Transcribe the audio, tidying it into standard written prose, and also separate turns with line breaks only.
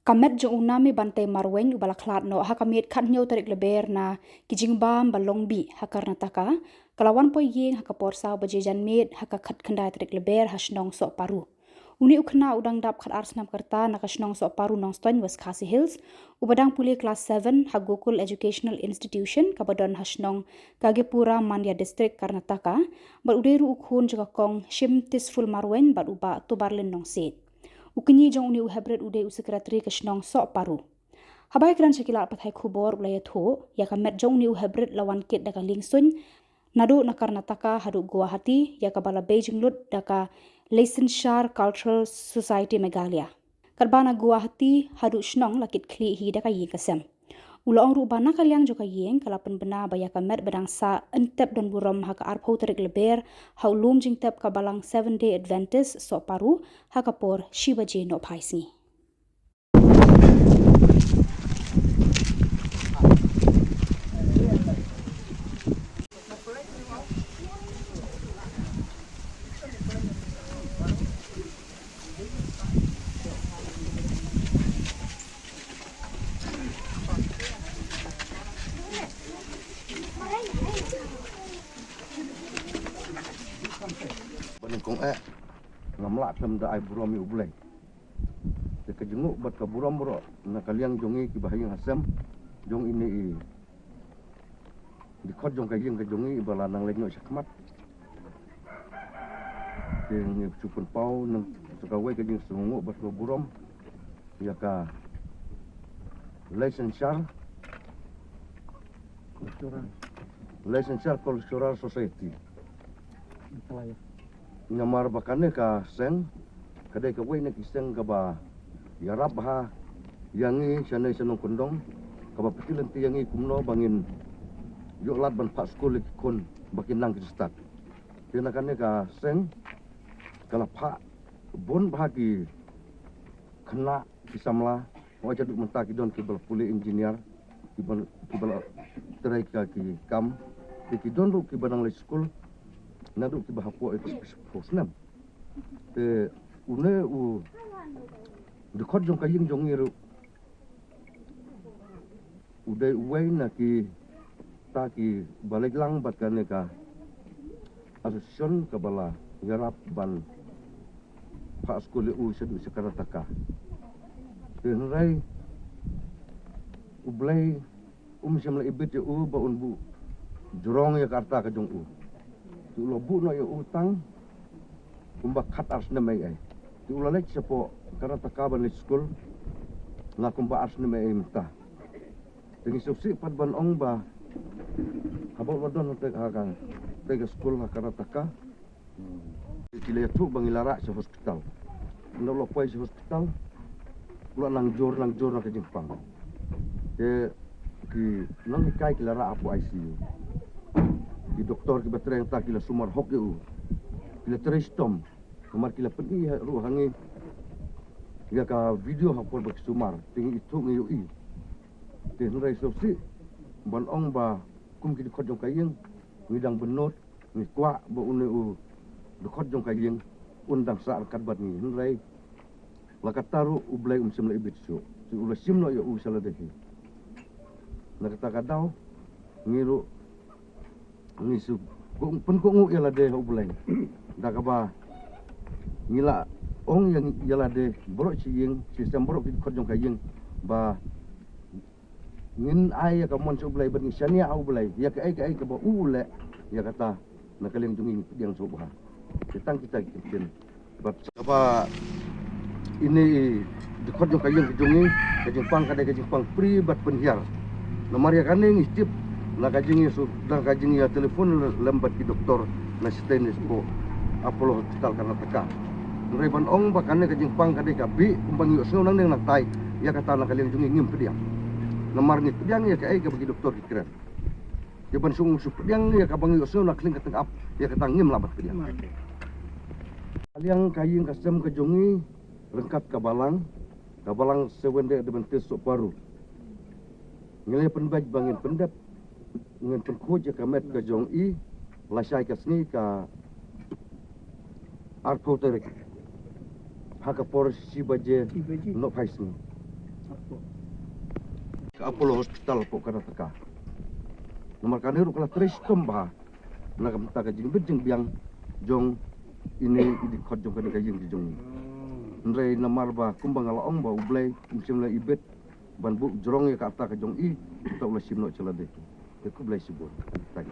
Kamet jo unami bantai marweng ubala klat no hakamit khat nyau tarik leber na kijing bam balong bi hakarnataka kalawan po yeng hakapor saw bajejan med haka khat khandai tarik leber hasnong sok paru. Uni ukna udang dap khat arsnam karta na kasnong sok paru nong stoin West Khasi Hills ubadang puli class 7 Hagokul Educational Institution kabadon hasnong Kagepura Mandya District Karnataka bal uderu ukhun jaga kong shim tisful marwen bal uba to barlen nong set. Ukenyi jong uni uhebret ude usekretari kasnong sok paru. Habai kran shakila pathai khubor ulaya tho ya kamet jong uni uhebret lawan kit daka lingsun nadu na Karnataka hadu Guwahati ya kabala Beijing lut daka Leicenshire Cultural Society Meghalaya. Karbana Guwahati hadu shnong lakit kli hi daka yi kasem. Ulaong rubana kalyang joka yeng kalapan bena baya kamet bedang sa entep don buram haka arpau tarik leber haulum jing tep kabalang 7-day Adventist sok paru hakapor shibaje no paisi.
Kong ngamlak tem da ai buram yu bulai de ke jenguk bat ka buram bro na kaliang jongi ki bahayang hasam jong ini di khot jong ka yeng ka jongi balanang lenyo sakmat de ngi chupun pau nang sukawai ka jeng sungu bat ka buram ya ka Leicenshire Cultural Society ngamar bakane ka sen kadai ka wei na kiseng ka ba yarap ha yangi sanai sanong kondong ka ba petilan ti yangi kumno bangin yo lat ban pak skul kon bakin nang kistat tina kane ka sen kala pak bon bahagi kena kisamla wajah duk mentaki don ki bal puli engineer ki bal terai ka ki kam ki don ru ki banang le skul nadu ki bahapo itu posnam te une u de khot jong kaying jong ngiru uday uway na ki ta ki balik lang bat kane ka asosyon kabala yarap ban pa skole u sedu sekarataka te nrai ublay semla ibit u ba unbu jurong ya karta ka jong u tulo bu no yo utang kumba khat ars na mai ai tulo lek sepo Karnataka ban school na kumba ars na mai mta tengi suksi pat ban ong ba habol wadon te hagang te school ha Karnataka kile tu bangilara se hospital no lo poi se hospital lo nang jor na ke Jepang te ki nang kai kilara apu ICU di doktor ki batreng ta kila sumar hok eu kila trestom kamar kila pedi ru hangi ya ka video hapol bak sumar tingi itu ngi ui te nurai sopsi ban ong ba kum ki khot jong kayeng ngidang benot ni kwa ba une u de khot jong kayeng undang sa kat bat ni nurai lakataru ublai semla ibit su ula simno ya u sala dehi na kata kadau ngiru nisu pen ko ngu yala de hobulai da ka ba ngila ong yang yala de bro chi yeng sistem bro ki khot jong ka yeng ba ngin ai ka mon su bulai ban shania au bulai ya ka ai ka ba ule ya kata na kaleng jungi yang sobha kita kitin ba apa ini di khot jong ka yeng jungi ka jepang ka jepang pri bat penhiar nomor ya kaneng istip na kajing ya telepon lembat ki doktor na stenis po Apollo Hospital Karnataka. Nrai ban ong bakane kajing pang kadai kabi umbang yo sno nang nak tai ya kata na kalian jungi ngim pediang. Namar ni pediang ya kai ka bagi doktor ki keren. Ya ban sung su pediang ya ka bang yo sno nak ling kateng ap ya kata ngim labat pediang. Kalian kaying kasem ke jungi lengkap kabalang sewende Adventist sok paru. Ngile penbaj bangin pendap ngen penkuj ka met ka jong i lasai ka sni ka arko terek haka por si baje no paisni Ke Apollo Hospital po kana taka. Nomor kanero kala tres tomba. Nakam taka jing bejeng biang jong ini di khot jong kana kajing jong. Ndrei namar ba kumbang ala ong ba ublai kumsim la ibet ban bu jorong ya kata ka jong i ta ulah simno chalade. Ke ku blai sibut. Tagi.